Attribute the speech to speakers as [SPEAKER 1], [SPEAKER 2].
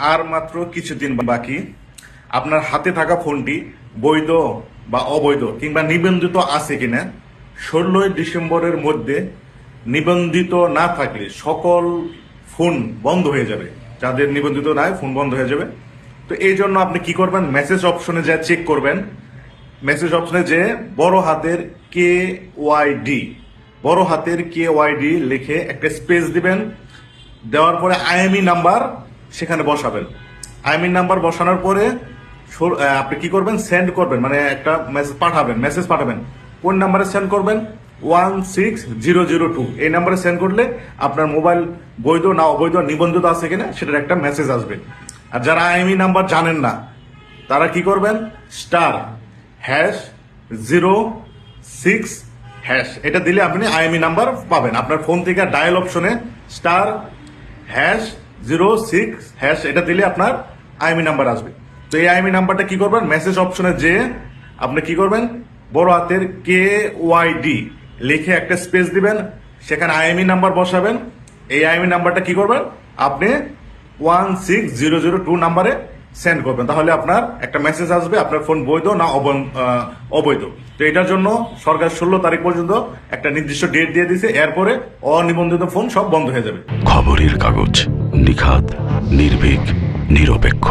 [SPEAKER 1] আর মাত্র কিছুদিন বাকি। আপনার হাতে থাকা ফোনটি বৈধ বা অবৈধ কিংবা নিবন্ধিত আছে কিনা 16ই ডিসেম্বরের মধ্যে নিবন্ধিত না থাকলে সকল ফোন বন্ধ হয়ে যাবে। যাদের নিবন্ধিত নাই ফোন বন্ধ হয়ে যাবে। তো এই জন্য আপনি কি করবেন, মেসেজ অপশনে যা চেক করবেন। মেসেজ অপশনে যে বড় হাতের KYD লিখে একটা স্পেস দিবেন। দেওয়ার পরে IMEI নাম্বার সেখানে বসাবেন। IMEI নাম্বার বসানোর পরে আপনি কি করবেন, সেন্ড করবেন, মানে একটা মেসেজ পাঠাবেন। কোন নাম্বারে সেন্ড করবেন? 16002 এই নাম্বারে সেন্ড করলে আপনার মোবাইল বৈধ না অবৈধ নিবন্ধিত আছে কিনা সেটার একটা মেসেজ আসবে। আর যারা IMEI নাম্বার জানেন না তারা কি করবেন, *#06# এটা দিলে আপনি IMEI নাম্বার পাবেন। আপনার ফোন থেকে ডায়াল অপশনে *#06# এটা দিলে আপনার IMEI নাম্বার আসবে। তো এই IMEI নাম্বারটা কি করবেন, মেসেজ অপশনে যে আপনি কি করবেন, বড় হাতের KYD লিখে একটা স্পেস দিবেন, সেখানে IMEI নাম্বার বসাবেন। এই IMEI নাম্বারটা কি করবেন, আপনি 16002 নাম্বারে সেন্ড করবেন। তাহলে আপনার একটা মেসেজ আসবে আপনার ফোন বৈধ না অবৈধ। তো এটার জন্য সরকার 16 তারিখ পর্যন্ত একটা নির্দিষ্ট ডেট দিয়ে দিয়েছে। এরপরে অনিবন্ধিত ফোন সব বন্ধ হয়ে যাবে।
[SPEAKER 2] খবরের কাগজ, নিখাত, নির্ভীক, নিরপেক্ষ।